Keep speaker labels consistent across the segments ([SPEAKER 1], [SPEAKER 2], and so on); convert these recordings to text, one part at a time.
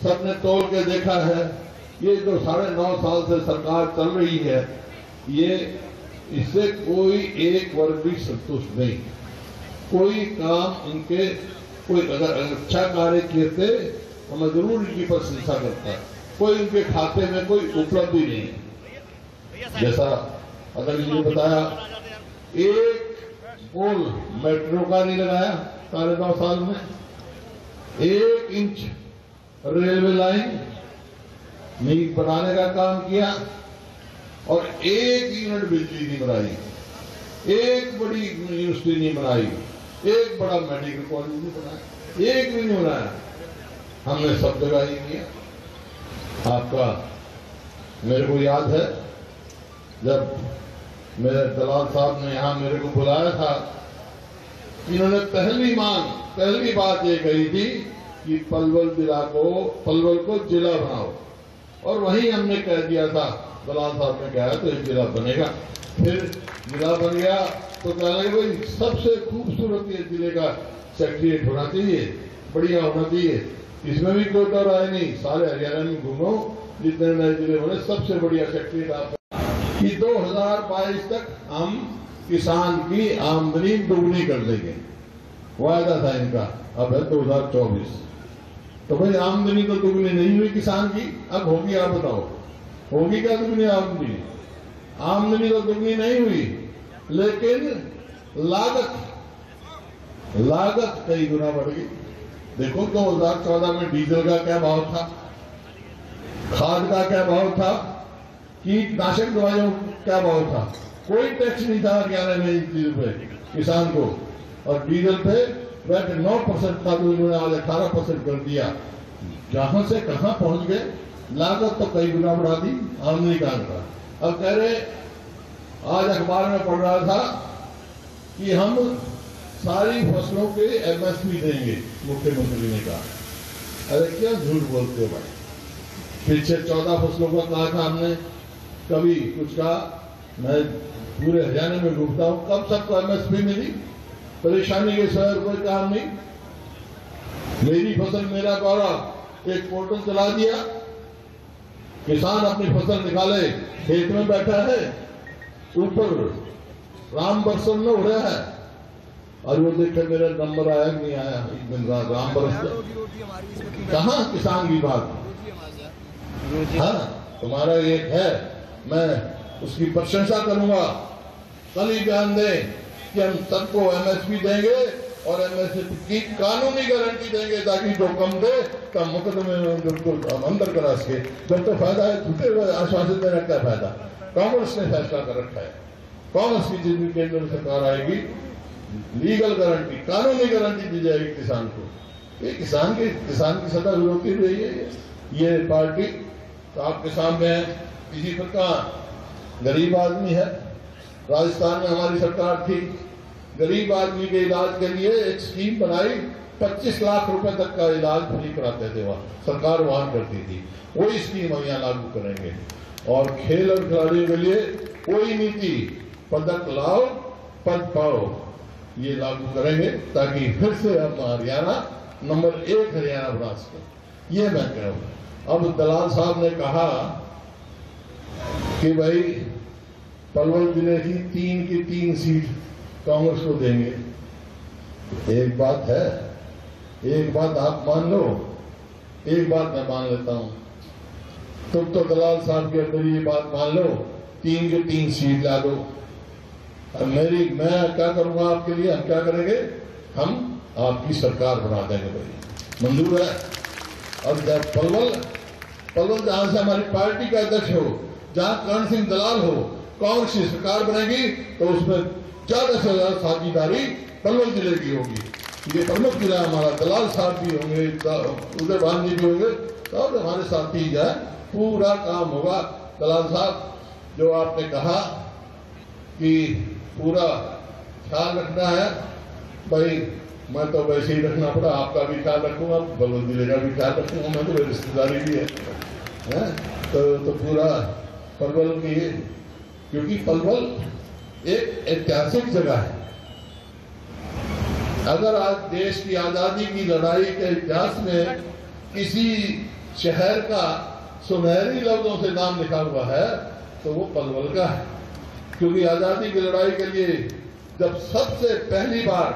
[SPEAKER 1] सबने तोड़ के देखा है। ये जो 9.5 साल से सरकार चल रही है, ये इससे कोई एक वर्ग भी संतुष्ट नहीं। कोई काम इनके कोई अगर अच्छा कार्य किए थे तो मैं जरूर इनकी प्रशंसा करता। कोई उनके खाते में कोई उपलब्धि नहीं है। जैसा अगर इन्होंने बताया, एक पोल मेट्रो का नहीं लगाया 9.5 साल में, 1 इंच रेलवे लाइन नहीं बनाने का काम किया और 1 यूनिट बिजली नहीं बनाई, एक बड़ी यूनिवर्सिटी नहीं बनाई, एक बड़ा मेडिकल कॉलेज नहीं बनाया, एक भी नहीं बनाया। हमने सब जगह ही किया। आपका मेरे को याद है जब मेरे दलाल साहब ने यहां मेरे को बुलाया था, इन्होंने पहली बात ये कही थी कि पलवल को जिला बनाओ, और वहीं हमने कह दिया था, दलाल साहब ने कहा तो एक जिला बनेगा। फिर जिला बन गया तो कहने लगे भाई सबसे खूबसूरत ये जिले का सेक्रेटरिएट होना चाहिए, बढ़िया होना चाहिए। इसमें भी कोई तो राय नहीं, सारे हरियाणा में घूमो, जितने नए जिले बने सबसे बढ़िया सेक्रेटरिएट आप कि 2022 तक हम किसान की आमदनी दोगुनी कर देंगे, वायदा था इनका। अब है 2024, तो भाई आमदनी तो दुगनी नहीं हुई किसान की, अब होगी? आप बताओ, होगी क्या दुगनी आमदनी? आमदनी तो दुगनी नहीं हुई, लेकिन लागत कई गुना बढ़ गई। देखो 2014 में डीजल का क्या भाव था, खाद का क्या भाव था, कीटनाशक दवाइयों क्या भाव था? कोई टैक्स नहीं था हरियाणा में इस चीज पे किसान को, और डीजल पे वैट 9% था तो इन्होंने आज 18% कर दिया। जहां से कहां पहुंच गए, लागत तो कई गुना बढ़ा दी, आमदनी का था। अब कह रहे, आज अखबार में पढ़ रहा था कि हम सारी फसलों के एमएसपी देंगे, मुख्यमंत्री ने कहा। अरे क्या झूठ बोलते हो भाई, पीछे 14 फसलों का कहा था हमने, कभी कुछ कहा। मैं पूरे हरियाणा में घूमता हूं, कब सबको एमएसपी मिली? परेशानी के सिवाय कोई काम नहीं। मेरी फसल मेरा गौरव एक पोर्टल चला दिया, किसान अपनी फसल निकाले, खेत में बैठा है, ऊपर राम बरसन में उड़ा है, और वो देखे मेरा नंबर आया कि नहीं आया, एक दिन राम बरस। कहां किसान की बात? हाँ, तुम्हारा एक है, मैं उसकी प्रशंसा करूंगा। कल ही बयान दें कि हम सबको एमएसपी देंगे और एमएसपी की कानूनी गारंटी देंगे, ताकि जो कम दे तो मुकदमे में अंदर करा सके। जब तो फायदा है, झूठे हुए आश्वासन देने का फायदा? कांग्रेस ने फैसला कर रखा है, कांग्रेस की जितनी केंद्र सरकार आएगी, लीगल गारंटी, कानूनी गारंटी दी जाएगी किसान को। ये किसान की सदा विरोधी रही है ये पार्टी। तो आपके सामने इसी प्रकार गरीब आदमी है, राजस्थान में हमारी सरकार थी, गरीब आदमी के इलाज के लिए एक स्कीम बनाई, 25 लाख रुपए तक का इलाज फ्री कराते थे, वहां सरकार वहन करती थी। वही स्कीम हम यहाँ लागू करेंगे। और खेल और खिलाड़ियों के लिए कोई नीति, पदक लाओ पद पाओ, ये लागू करेंगे, ताकि फिर से हम हरियाणा नंबर 1 हरियाणा बना सके। ये मैं कह रहा हूं। अब दलाल साहब ने कहा कि भाई पलवल जिले की 3 सीट कांग्रेस को देंगे। एक बात है, एक बात आप मान लो, एक बात मैं मान लेता हूं। तुम तो दलाल साहब के अंदर ये बात मान लो, 3 की 3 सीट ला दो। मैं क्या करूंगा आपके लिए? हम क्या करेंगे? हम आपकी सरकार बना देंगे भाई, मंजूर है। और जब पलवल जहां से हमारी पार्टी का अध्यक्ष हो, जहां कर्ण सिंह दलाल हो, कांग्रेस की सरकार बनेगी, तो उसमें ज्यादा से ज्यादा साझेदारी पलवल जिले की होगी। ये प्रमुख जिला हमारा, दलाल साहब भी होंगे, उदय भान जी भी होंगे, सब हमारे साथी है, पूरा काम होगा। दलाल साहब, जो आपने कहा कि पूरा ख्याल रखना है, भाई मैं तो वैसे ही रखना पड़ा, आपका भी ख्याल रखूंगा, पलवल जिले का भी ख्याल रखूंगा, मैं तो रिश्तेदारी भी है? तो पूरा पलवल की, क्योंकि पलवल एक ऐतिहासिक जगह है। अगर आज देश की आजादी की लड़ाई के इतिहास में किसी शहर का सुनहरी लफ्जों से नाम लिखा हुआ है तो वो पलवल का है, क्योंकि आजादी की लड़ाई के लिए जब सबसे पहली बार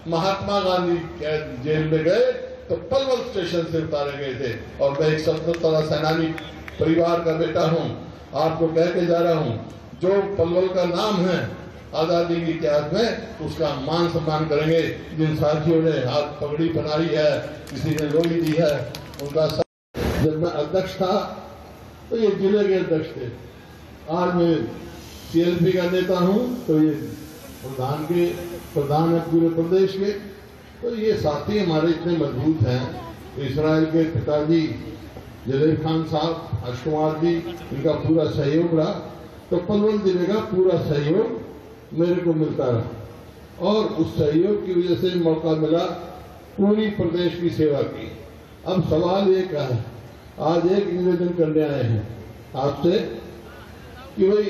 [SPEAKER 1] महात्मा गांधी जेल में गए तो पलवल स्टेशन से उतारे गए थे। और मैं एक स्वतंत्रता सेनानी परिवार का बेटा हूं, आपको कह के जा रहा हूं, जो पलवल का नाम है आजादी के इतिहास में, उसका मान सम्मान करेंगे। जिन साथियों ने हाथ पगड़ी बनाई है, किसी ने लोही दी है, उनका जब मैं अध्यक्ष था तो ये जिले के अध्यक्ष थे, आज मैं सीएलपी का नेता हूं तो ये प्रधान है पूरे प्रदेश के। तो ये साथी हमारे इतने मजबूत हैं। इसराइल के पिताजी जलील खान साहब, हर्ष कुमार जी, इनका पूरा सहयोग रहा, तो पलवल जिले का पूरा सहयोग मेरे को मिलता रहा और उस सहयोग की वजह से मौका मिला पूरी प्रदेश की सेवा की। अब सवाल ये का है, आज एक निवेदन करने आए हैं आपसे कि भाई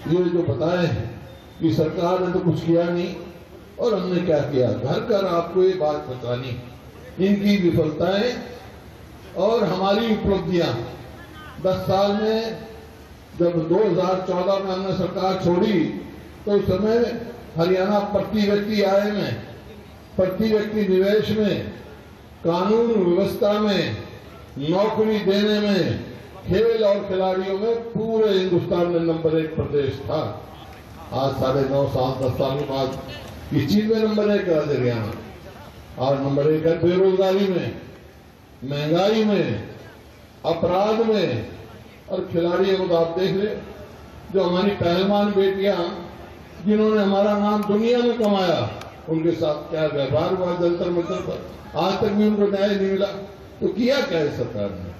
[SPEAKER 1] ये जो बताए हैं कि सरकार ने तो कुछ किया नहीं और हमने क्या किया, घर घर आपको ये बात बतानी, इनकी विफलताएं और हमारी उपलब्धियां। 10 साल में जब 2014 में हमने सरकार छोड़ी तो उस समय हरियाणा प्रति व्यक्ति आय में, प्रति व्यक्ति निवेश में, कानून व्यवस्था में, नौकरी देने में, खेल और खिलाड़ियों में पूरे हिंदुस्तान में नंबर 1 प्रदेश था। आज 9.5 साल 10 साल के बाद इस चीज में नंबर 1 है हरियाणा। और नंबर 1 है बेरोजगारी में, महंगाई में, अपराध में। और खिलाड़ियों को तो आप देख ले, जो हमारी पहलवान बेटियां जिन्होंने हमारा नाम दुनिया में कमाया, उनके साथ क्या व्यवहार हुआ जंतर मंतर पर, आज तक भी उनको न्याय नहीं मिला। तो किया क्या है सरकार ने?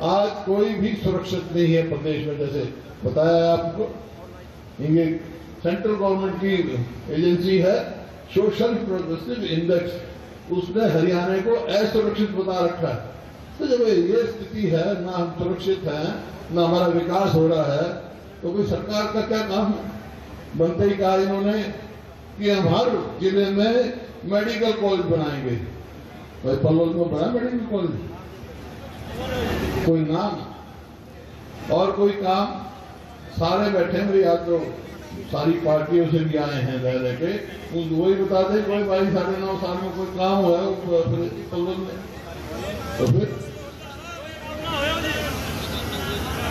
[SPEAKER 1] आज कोई भी सुरक्षित नहीं है प्रदेश में। जैसे बताया आपको, ये सेंट्रल गवर्नमेंट की एजेंसी है सोशल प्रोग्रेसिव इंडेक्स, उसने हरियाणा को असुरक्षित बता रखा है। तो जब ये स्थिति है, ना हम सुरक्षित हैं, ना हमारा विकास हो रहा है, तो कोई सरकार का क्या काम है? बनते ही कहा इन्होंने कि हम हर जिले में मेडिकल कॉलेज बनाएंगे। भाई पलवल में बना मेडिकल कॉलेज? कोई नाम और कोई काम? सारे बैठे हुए, या तो सारी पार्टियों से भी आए हैं रह रह के, वही बता दें कोई भाई 9.5 साल में कोई काम हुआ है पलवल में? तो फिर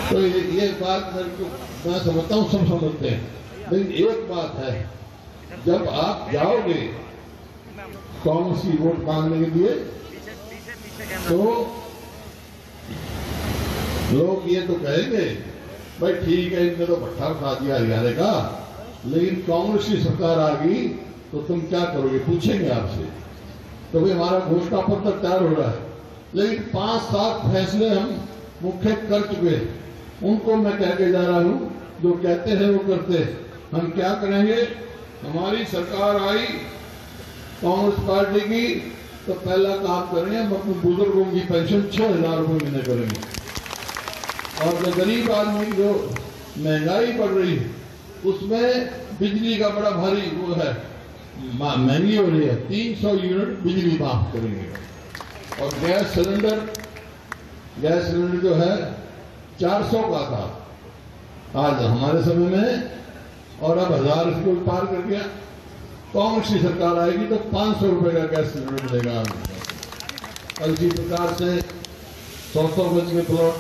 [SPEAKER 1] तो ये बात मैं समझता हूँ, सब समझते हैं। लेकिन एक बात है, जब आप जाओगे कांग्रेस की वोट मांगने के लिए तो लोग ये तो कहेंगे भाई ठीक है, इनने तो भट्ठा उठा दिया हरियाणा का, लेकिन कांग्रेस की सरकार आ गई तो तुम क्या करोगे, पूछेंगे आपसे। तो भाई हमारा घोषणा पत्र तैयार हो रहा है, लेकिन 5-7 फैसले हम मुख्य कर चुके हैं। उनको मैं कह के जा रहा हूं, जो कहते हैं वो करते हैं। हम क्या करेंगे? हमारी सरकार आई कांग्रेस पार्टी की, तो पहला काम करेंगे, हम अपने बुजुर्गों की पेंशन 6,000 रुपये महीने करेंगे। और जो गरीब आदमी की जो महंगाई बढ़ रही है, उसमें बिजली का बड़ा भारी वो है, महंगी हो रही है, 300 यूनिट बिजली माफ करेंगे। और गैस सिलेंडर जो है 400 का था आज हमारे समय में, और अब 1000 इसको पार कर गया। कांग्रेस की सरकार आएगी तो 500 रुपए का गैस सिलेंडर मिलेगा। और इसी प्रकार से 100 गज के प्लॉट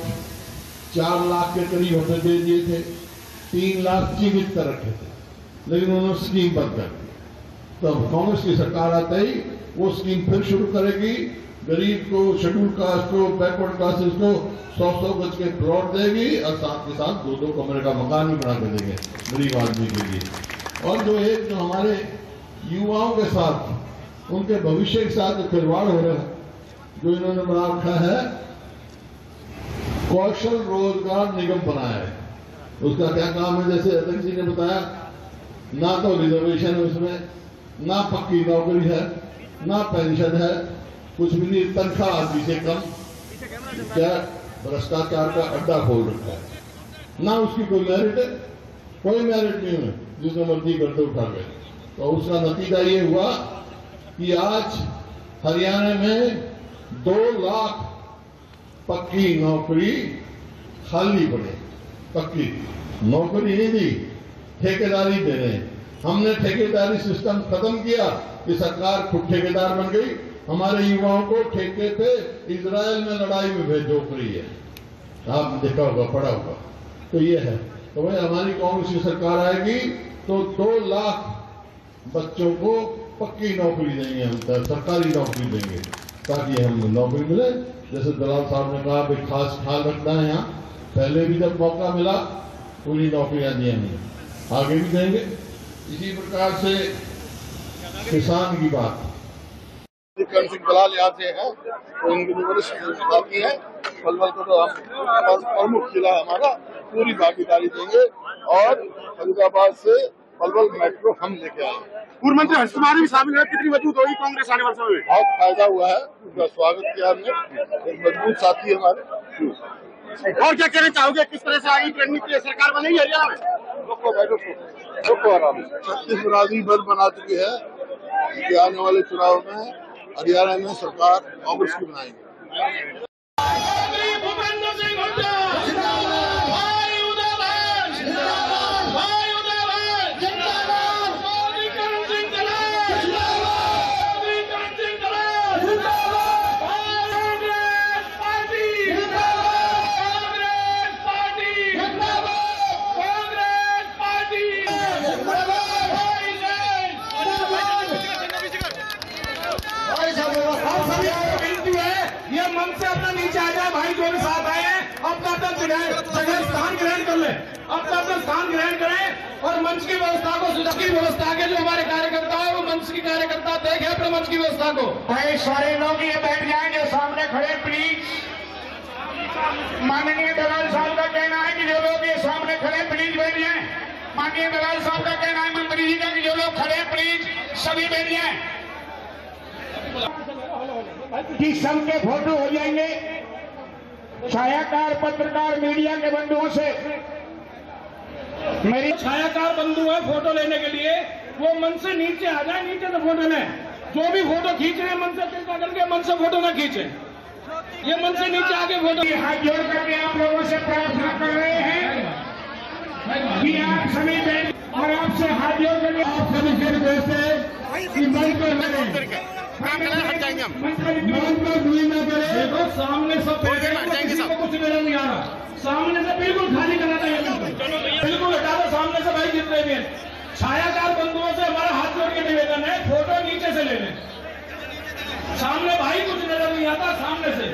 [SPEAKER 1] 4 लाख के करीब होते दे दिए थे, 3 लाख जीवित कर रखे थे, लेकिन उन्होंने स्कीम बंद कर दी। तो कांग्रेस की सरकार आते ही वो स्कीम फिर शुरू करेगी, गरीब को, शेड्यूल कास्ट को, बैकवर्ड कास्ट को 100 गज के प्लॉट देगी और साथ के साथ 2-2 कमरे का मकान भी बना के देंगे गरीब आदमी के लिए। और जो हमारे युवाओं के साथ, उनके भविष्य के साथ खिलवाड़ हो रहा है, जो इन्होंने बना रखा है कौशल रोजगार निगम बनाया है। उसका क्या काम है? जैसे अध्यक्ष जी ने बताया, ना तो रिजर्वेशन है उसमें, ना पक्की नौकरी है, ना पेंशन है, कुछ भी नहीं, तनख्वाह आदमी से कम, क्या भ्रष्टाचार का अड्डा खोल रखा है। ना उसकी कोई मेरिट है, कोई मेरिट नहीं है, जिसने मर्जी करते उठा गए। तो उसका नतीजा ये हुआ कि आज हरियाणा में 2 लाख पक्की नौकरी खाली पड़े। पक्की नौकरी नहीं दी, ठेकेदारी दे रहे हैं। हमने ठेकेदारी सिस्टम खत्म किया कि सरकार खुद ठेकेदार बन गई। हमारे युवाओं को ठेके पे इजराइल में लड़ाई में भेजो रही है, आपने देखा होगा, पढ़ा होगा। तो ये है, तो भाई हमारी कांग्रेस की सरकार आएगी तो 2 लाख बच्चों को पक्की नौकरी देंगे, हम सरकारी नौकरी देंगे ताकि हम नौकरी मिले। जैसे दलाल साहब ने कहा भाई खास ख्याल रखना है, यहाँ पहले भी जब मौका मिला पूरी नौकरियां दी हमने, आगे भी देंगे। इसी प्रकार से किसान की बात, करण सिंह दलाल यहाँ से है, तो इनकी वरिष्ठ साथी है। पलवल को तो हम प्रमुख जिला हमारा, पूरी भागीदारी देंगे और फरीदाबाद से पलवल मेट्रो हम लेके आए।
[SPEAKER 2] पूर्व मंत्री हर्ष कुमार भी शामिल है, कितनी मजबूत होगी कांग्रेस आने वाले समय में?
[SPEAKER 1] बहुत फायदा हुआ है, उनका स्वागत किया हमने, एक मजबूत साथी हमारे।
[SPEAKER 2] और क्या कहना चाहोगे, किस तरह से आगे करने के लिए सरकार बनेगी हरियाणा में?
[SPEAKER 1] रुको आराम से। 36 बिरादरी बल बना चुके हैं कि आने वाले चुनाव में हरियाणा में सरकार कांग्रेस की बनाएंगे।
[SPEAKER 2] ये मन से अपना नीचे आ जाए भाई, जो भी साथ आए हैं अपना जगह स्थान ग्रहण कर ले, अपना स्थान ग्रहण करें और मंच की व्यवस्था को, की व्यवस्था के जो हमारे कार्यकर्ता है वो मंच की कार्यकर्ता देखे अपने मंच की व्यवस्था को। भाई सारे लोग ये बैठ जाएंगे सामने खड़े प्लीज। माननीय दलाल साहब का कहना है कि जो लोग ये सामने खड़े प्लीज बैठ जाए। माननीय दलाल साहब का कहना है मंत्री जी का कि जो लोग खड़े प्लीज सभी बैठ जाए कि सबके फोटो हो जाएंगे। छायाकार पत्रकार मीडिया के बंधुओं से मेरी छायाकार बंधु है, फोटो लेने के लिए वो मन से नीचे आ जाए, नीचे से फोटो लें। जो भी फोटो खींच रहे हैं मन से कृपा करके मन से फोटो ना खींचे, ये मन से नीचे आके फोटो। हाथ जोड़ करके आप लोगों से प्रार्थना कर रहे हैं कि आप सभी बैठ और आपसे हाथ जोड़ करके आप सभी से रिक्वेस्ट है कि मन पर लगे, हट जाएंगे हम, मन पर दूरी न करें। देखो सामने सब किसी को कुछ नजर नहीं आ रहा, सामने से बिल्कुल खाली करना चाहिए, बिल्कुल हटा दो सामने से भाई जितने भी हैं। छायाकार बंधुओं से हमारा हाथ जोड़ के निवेदन है, फोटो नीचे से ले लें। सामने भाई कुछ नजर नहीं आता, सामने से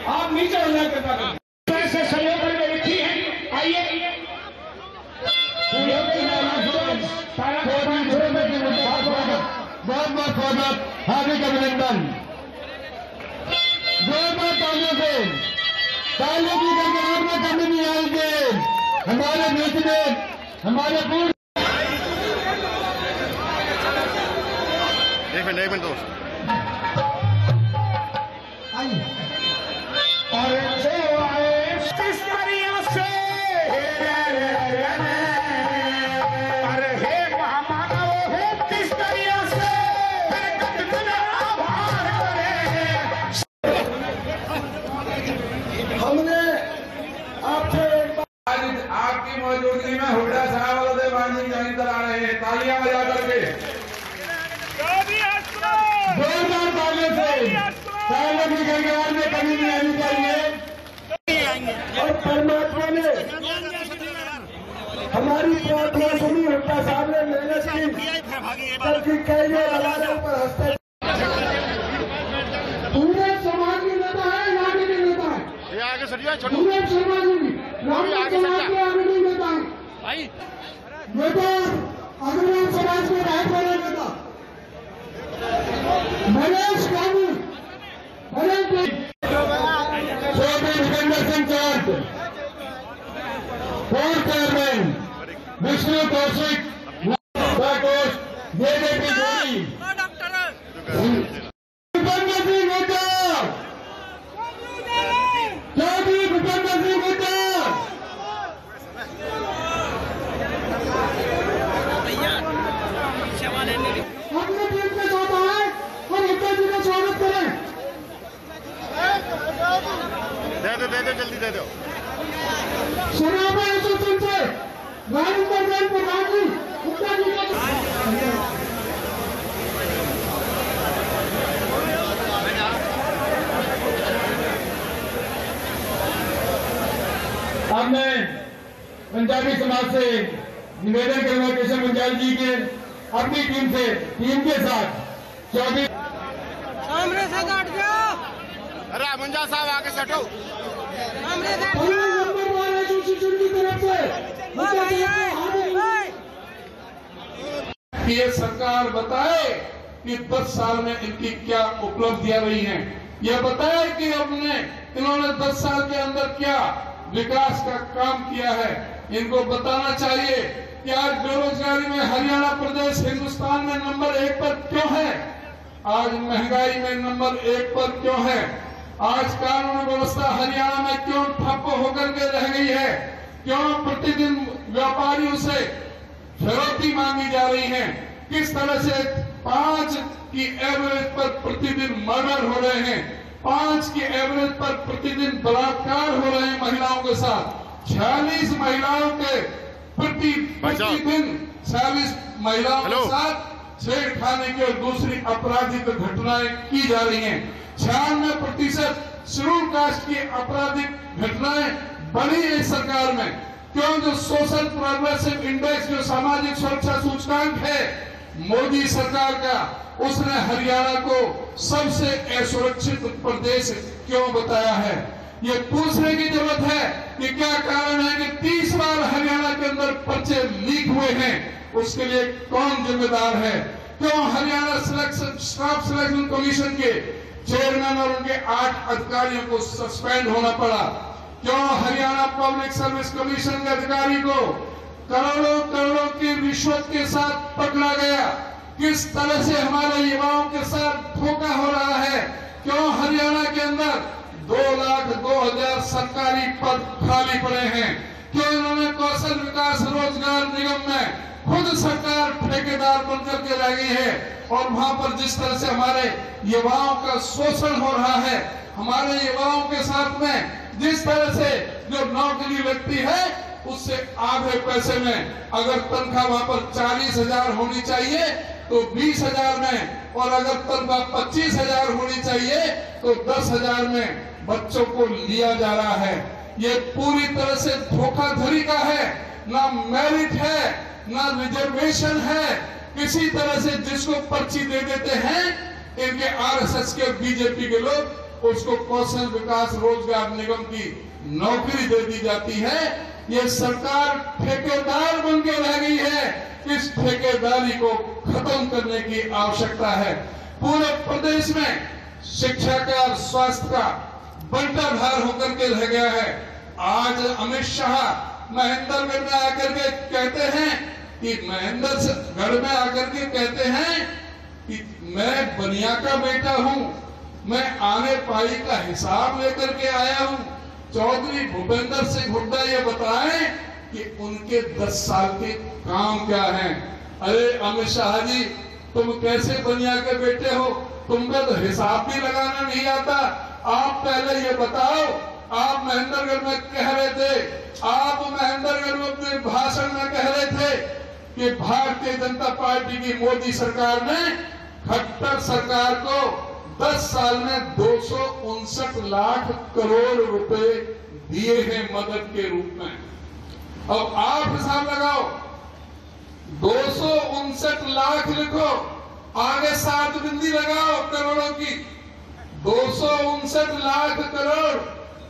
[SPEAKER 2] आप नीचे हो जाए कृपा करके। से सहयोग करके लिखी है, आइए
[SPEAKER 3] बहुत बहुत स्वागत, हार्दिक अभिनंदन। जोरदार तालियों से, तालियों की गड़गड़ाहट में कमी नहीं आएंगे। हमारे बीच में हमारे पूर्व
[SPEAKER 2] एक मिनट दोस्त
[SPEAKER 4] आपकी मौजूदगी में हुड्डा साहब वाले देवानी जानी करा रहे हैं, तालियां बजा करके।
[SPEAKER 3] जोरदार तालियों से, तालियों की गड़गड़ाहट में कमी नहीं आनी चाहिए। और परमात्मा ने हमारी प्रार्थना सुनी, हुड्डा साहब ने मेहनत की, बल्कि कई लोग हमारे ऊपर हंसते। पूरे समाज की नेता है, यहाँ के नहीं नेता है, पूरे समाज की समाज के आगे नहीं नेता है। नेता अग्रवाल समाज में बहुत बड़े नेता Mahesh Babu, Bhupendra Singh charge, core chairman Vishnu Kaushik, JJP जोड़ी, भूपेंद्र सिंह नेता, चौधरी भूपेंद्र सिंह नेता, अपने टीम के साथ आए और नेता जी का स्वागत करें।
[SPEAKER 5] दे दो जल्दी दे दो।
[SPEAKER 3] शराबा एसोसिएशन से राजेंद्र जैन प्रधान जी गुप्ता जी का
[SPEAKER 2] अब मैं पंजाबी समाज से निवेदन करूंगा केशव मंजाल जी के अपनी टीम के साथ 24
[SPEAKER 6] सामने से हट जाओ।
[SPEAKER 5] अरे मंजा साहब आके सटो।
[SPEAKER 6] सामने से हट
[SPEAKER 3] नंबर 1 एसोसिएशन की तरफ से
[SPEAKER 4] कि ये सरकार बताए कि 10 साल में इनकी क्या उपलब्धियां रही हैं। यह बताए कि इन्होंने 10 साल के अंदर क्या विकास का काम किया है। इनको बताना चाहिए कि आज बेरोजगारी में हरियाणा प्रदेश हिंदुस्तान में नंबर 1 पर क्यों है, आज महंगाई में नंबर 1 पर क्यों है, आज कानून व्यवस्था हरियाणा में क्यों ठप्प होकर के रह गई है, क्यों प्रतिदिन व्यापारियों से फिरौती मांगी जा रही है, किस तरह से 5 की एवरेज पर प्रतिदिन मर्डर हो रहे हैं, 5 की एवरेज पर प्रतिदिन बलात्कार हो रहे हैं महिलाओं के साथ, 46 महिलाओं के प्रतिदिन 46 महिलाओं के साथ छेड़खानी की और दूसरी आपराधिक घटनाएं की जा रही हैं। 96% शेड्यूल कास्ट की आपराधिक घटनाएं बढ़ी है इस सरकार में। क्यों? जो सोशल प्रोग्रेसिव इंडेक्स, जो सामाजिक सुरक्षा सूचकांक है मोदी सरकार का, उसने हरियाणा को सबसे असुरक्षित प्रदेश क्यों बताया है। ये पूछने की जरूरत है कि क्या कारण है कि 30 बार हरियाणा के अंदर पर्चे लीक हुए हैं, उसके लिए कौन जिम्मेदार है। क्यों हरियाणा स्टाफ सिलेक्शन कमीशन के चेयरमैन और उनके 8 अधिकारियों को सस्पेंड होना पड़ा। क्यों हरियाणा पब्लिक सर्विस कमीशन के अधिकारी को करोड़ों करोड़ों की रिश्वत के साथ पकड़ा गया। किस तरह से हमारे युवाओं के साथ धोखा हो रहा है। क्यों हरियाणा के अंदर 2,02,000 सरकारी पद खाली पड़े हैं। क्यों इन्होंने कौशल विकास रोजगार निगम में खुद सरकार ठेकेदार बनकर के रह गई है, और वहां पर जिस तरह से हमारे युवाओं का शोषण हो रहा है, हमारे युवाओं के साथ में जिस तरह से जो नौकरी व्यक्ति है उससे आधे पैसे में, अगर तनख्वाह वहां पर 40,000 होनी चाहिए तो 20,000 में, और अगर तनख्वाह 25,000 होनी चाहिए तो 10,000 में बच्चों को लिया जा रहा है। ये पूरी तरह से धोखाधड़ी का है, ना मेरिट है ना रिजर्वेशन है। किसी तरह से जिसको पर्ची दे देते हैं इनके आरएसएस के बीजेपी के लोग, उसको कौशल विकास रोजगार निगम की नौकरी दे दी जाती है। ये सरकार ठेकेदार बन के रह गई है। इस ठेकेदारी को खत्म करने की आवश्यकता है। पूरे प्रदेश में शिक्षा का और स्वास्थ्य का बंटाधार होकर के रह गया है। आज अमित शाह महेंद्रगढ़ में आकर के कहते हैं कि महेंद्रगढ़ में आकर के कहते हैं कि मैं बनिया का बेटा हूं, मैं आने पाई का हिसाब लेकर के आया हूं। चौधरी भूपेंद्र सिंह हुड्डा ये बताएं कि उनके 10 साल के काम क्या हैं। अरे अमित शाह जी, तुम कैसे बनिया के बेटे हो, तुमका तो हिसाब भी लगाना नहीं आता। आप पहले ये बताओ, आप महेंद्रगढ़ में कह रहे थे, आप महेंद्रगढ़ में अपने भाषण में कह रहे थे कि भारतीय जनता पार्टी की मोदी सरकार ने खट्टर सरकार को 10 साल में 259 लाख करोड़ रुपए दिए हैं मदद के रूप में। अब आप हिसाब लगाओ, 259 लाख लिखो, आगे 7 बिंदी लगाओ करोड़ों की, 259 लाख करोड़।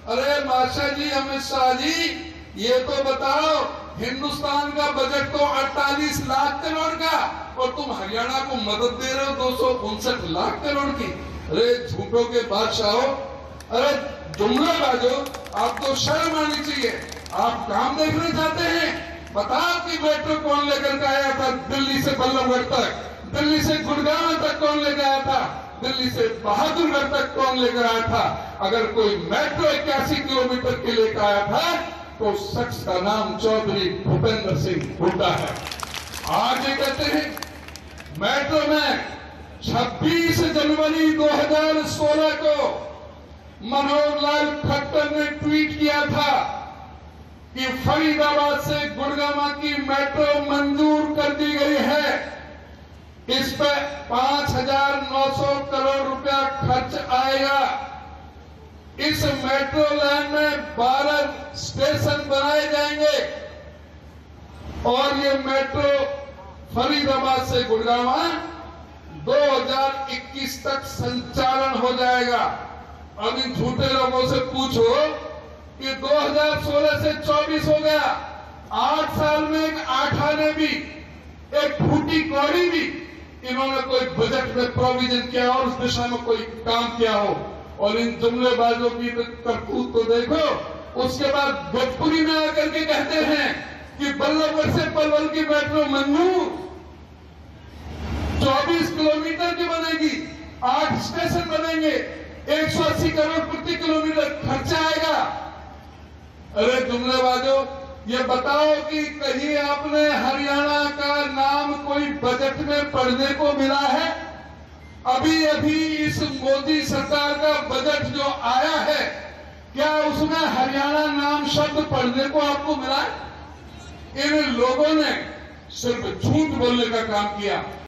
[SPEAKER 4] अरे माशा जी, अमित शाह जी, ये तो बताओ, हिंदुस्तान का बजट तो 48 लाख करोड़ का, और तुम हरियाणा को मदद दे रहे हो 259 लाख करोड़ की। अरे झूठों के बादशाहो, अरे जुमला बाजो, आपको शर्म आनी चाहिए। आप काम देखने जाते हैं, बताओ कि मेट्रो कौन लेकर के आया था दिल्ली से बल्लभगढ़ तक, दिल्ली से गुड़गांव तक कौन लेकर आया था, दिल्ली से बहादुरगढ़ तक कौन लेकर आया था। अगर कोई मेट्रो 81 किलोमीटर के लेकर आया था तो शख्स का नाम चौधरी भूपेंद्र सिंह हुड्डा है। आज ये कहते हैं मेट्रो में 26 जनवरी 2016 को मनोहर लाल खट्टर ने कि फरीदाबाद से गुड़गांव की मेट्रो मंजूर कर दी गई है। इस पे 5,900 करोड़ रुपया खर्च आएगा। इस मेट्रो लाइन में 12 स्टेशन बनाए जाएंगे और ये मेट्रो फरीदाबाद से गुड़गांव 2021 तक संचालन हो जाएगा। अब इन झूठे लोगों से पूछो कि 2016 से 24 हो गया, 8 साल में एक 8 आने भी, एक फूटी कौड़ी भी इन्होंने कोई बजट में प्रोविजन किया और उस दिशा में कोई काम किया हो। और इन जुमलेबाजों की करतूत को देखो। उसके बाद भोजपुरी में आकर के कहते हैं कि बल्लभगढ़ से पलवल की मेट्रो मंजूर, 24 किलोमीटर की बनेगी, 8 स्टेशन बनेंगे, 180 करोड़ प्रति किलोमीटर खर्चा आएगा। अरे जुमलेबाजों, ये बताओ कि कहीं आपने हरियाणा का नाम कोई बजट में पढ़ने को मिला है? अभी अभी इस मोदी सरकार का बजट जो आया है, क्या उसमें हरियाणा नाम शब्द पढ़ने को आपको मिला है? इन लोगों ने सिर्फ झूठ बोलने का काम किया।